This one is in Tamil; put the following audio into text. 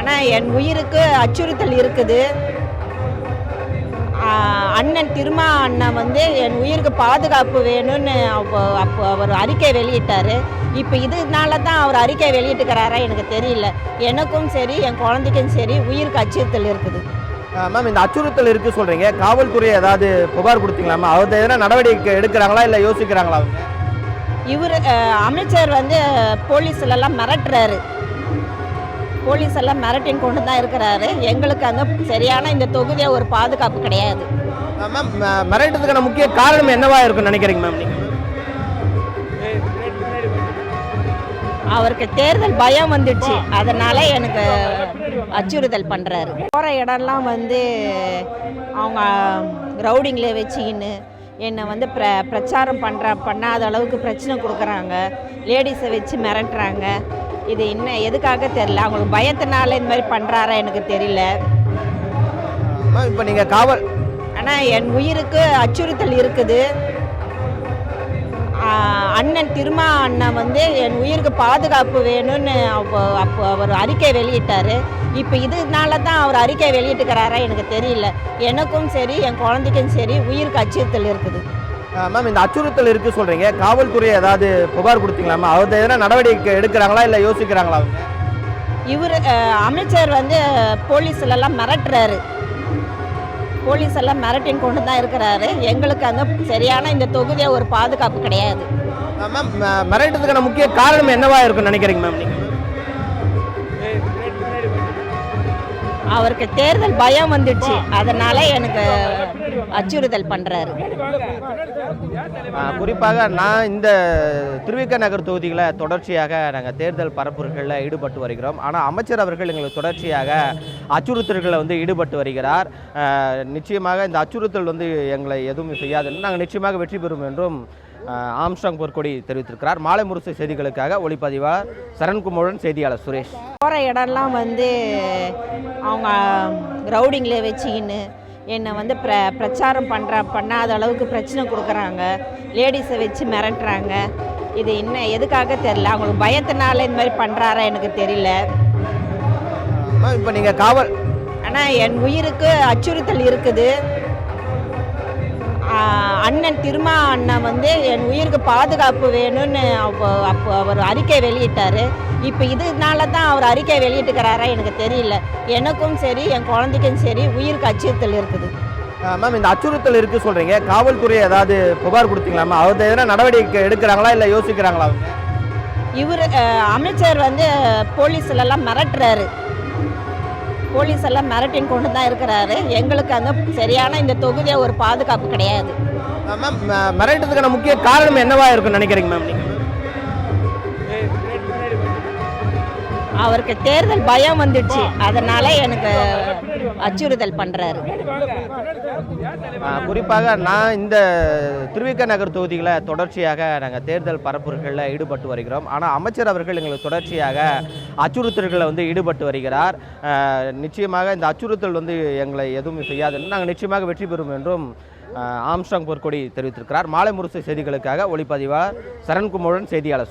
ஆனால் என் உயிருக்கு அச்சுறுத்தல் இருக்குது. அண்ணன் திருமா அண்ணன் வந்து என் உயிருக்கு பாதுகாப்பு வேணும்னு அப்போ அவர் அறிக்கை வெளியிட்டார். இப்போ இதனால தான் அவர் அறிக்கை வெளியிட்டுக்கிறாரா எனக்கு தெரியல. எனக்கும் சரி என் குழந்தைக்கும் சரி உயிருக்கு அச்சுறுத்தல் இருக்குது. மேம், இந்த அச்சுறுத்தல் இருக்குது சொல்கிறீங்க, காவல்துறை ஏதாவது புகார் கொடுத்தீங்களாமா? அவர் எதனா நடவடிக்கை எடுக்கிறாங்களா இல்லை யோசிக்கிறாங்களா அவங்க? இவர் அமைச்சர் வந்து போலீஸ்லலாம் மிரட்டுறாரு. போலீஸ் எல்லாம் மிரட்டின் கொண்டு தான் இருக்கிறாரு. எங்களுக்கு அந்த சரியான இந்த தொகுதியை ஒரு பாதுகாப்பு கிடையாது. மேம், மிரட்டுறதுக்கான முக்கிய காரணம் என்னவா இருக்குன்னு நினைக்கிறீங்க மேம் நீங்கள்? அவருக்கு தேர்தல் பயம் வந்துடுச்சு, அதனால எனக்கு அச்சுறுத்தல் பண்ணுறாரு. போகிற இடம்லாம் வந்து அவங்க ரவுடிங்கில் வச்சுக்கின்னு என்னை வந்து பிரச்சாரம் பண்ணாத அளவுக்கு பிரச்சனை கொடுக்குறாங்க. லேடிஸை வச்சு மிரட்டுறாங்க. இது என்ன எதுக்காக தெரியல. அவங்களுக்கு பயத்தினால இந்த மாதிரி பண்ணுறாரா எனக்கு தெரியல. இப்போ நீங்கள் காவல் ஆனால் என் உயிருக்கு அச்சுறுத்தல் இருக்குது. அண்ணன் திருமா அண்ணன் வந்து என் உயிருக்கு பாதுகாப்பு வேணும்னு அப்போ அவர் அறிக்கை வெளியிட்டார். இப்போ இதனால தான் அவர் அறிக்கை வெளியிட்டுக்கிறாரா எனக்கு தெரியல. எனக்கும் சரி என் குழந்தைக்கும் சரி உயிருக்கு அச்சுறுத்தல் இருக்குது. மேம், இந்த அச்சுறுத்தல் இருக்குது சொல்கிறீங்க, காவல்துறை ஏதாவது புகார் கொடுத்தீங்களாமா? அவர் எதனா நடவடிக்கை எடுக்கிறாங்களா இல்லை யோசிக்கிறாங்களா அவங்க? இவர் அமைச்சர் வந்து போலீஸ்லலாம் மிரட்டுறாரு. போலீஸ் எல்லாம் மிரட்டின் கொண்டு தான் இருக்கிறாரு. எங்களுக்கு அந்த சரியான இந்த தொகுதியை ஒரு பாதுகாப்பு கிடையாது. மேம், மிரட்டுறதுக்கான முக்கிய காரணம் என்னவா இருக்குன்னு நினைக்கிறீங்க மேம் நீங்கள்? அவருக்கு தேர்தல் பயம் வந்துடுச்சு, அதனால எனக்கு அச்சுறுத்தல் பண்ணுறாரு. குறிப்பாக நான் இந்த திருவிக நகர் தொகுதியில் தொடர்ச்சியாக நாங்கள் தேர்தல் பரப்புரைகளில் ஈடுபட்டு வருகிறோம். ஆனால் அமைச்சர் அவர்கள் எங்களுக்கு தொடர்ச்சியாக அச்சுறுத்தல்களில் வந்து ஈடுபட்டு வருகிறார். நிச்சயமாக இந்த அச்சுறுத்தல் வந்து எங்களை எதுவும் செய்யாதுன்னு நாங்கள் நிச்சயமாக வெற்றி பெறும் என்றும் ஆம்ஸ்ட்ராங் பொற்கொடி தெரிவித்திருக்கிறார். மாலை முரசு செய்திகளுக்காக ஒளிப்பதிவாளர் சரண்குமாருடன் செய்தியாளர் சுரேஷ். போகிற இடம்லாம் வந்து அவங்க ரவுடிங்கில் வச்சுக்கின்னு என்னை வந்து பிரச்சாரம் பண்ணாத அளவுக்கு பிரச்சனை கொடுக்குறாங்க. லேடிஸை வச்சு மிரட்டுறாங்க. இது என்ன எதுக்காக தெரியல. அவங்களுக்கு பயத்தினால இந்த மாதிரி பண்ணுறாரா எனக்கு தெரியல. இப்போ நீங்கள் காவல் ஆனால் என் உயிருக்கு அச்சுறுத்தல் இருக்குது. அண்ணன் திருமா அண்ணன் வந்து என் உயிருக்கு பாதுகாப்பு வேணும்னு அப்போ அவர் அறிக்கை வெளியிட்டார். இப்போ இதனால தான் அவர் அறிக்கை வெளியிட்டுக்கிறாரா எனக்கு தெரியல. எனக்கும் சரி என் குழந்தைக்கும் சரி உயிருக்கு அச்சுறுத்தல் இருக்குது. மேம், இந்த அச்சுறுத்தல் இருக்குது சொல்கிறீங்க, காவல்துறை ஏதாவது புகார் கொடுத்தீங்களாமா? அவர் எதனா நடவடிக்கை எடுக்கிறாங்களா இல்லை யோசிக்கிறாங்களா அவங்க? இவர் அமைச்சர் வந்து போலீஸ்லலாம் மிரட்டுறாரு. போலீஸ் எல்லாம் மிரட்டின் கொண்டு தான் இருக்கிறாரு. எங்களுக்கு அந்த சரியான இந்த தொகுதியை ஒரு பாதுகாப்பு கிடையாது. மேம், மிரட்டுறதுக்கான முக்கிய காரணம் என்னவா இருக்குன்னு நினைக்கிறீங்க மேம் நீங்கள்? அவருக்கு தேர்தல் பயம் வந்துடுச்சு, அதனால எனக்கு அச்சுறுத்தல் பண்ணுறாரு. குறிப்பாக நான் இந்த திருவிக நகர் தொகுதியில் தொடர்ச்சியாக நாங்கள் தேர்தல் பரப்புரைகளில் ஈடுபட்டு வருகிறோம். ஆனால் அமைச்சர் அவர்கள் எங்களுக்கு தொடர்ச்சியாக அச்சுறுத்தல்களில் வந்து ஈடுபட்டு வருகிறார். நிச்சயமாக இந்த அச்சுறுத்தல் வந்து எங்களை எதுவும் செய்யாதுன்னு நாங்கள் நிச்சயமாக வெற்றி பெறும் என்றும் ஆம்ஸ்ட்ராங் பொற்கொடி தெரிவித்திருக்கிறார். மாலை முரசு செய்திகளுக்காக ஒளிப்பதிவாளர் சரண்குமாருடன் செய்தியாளர்.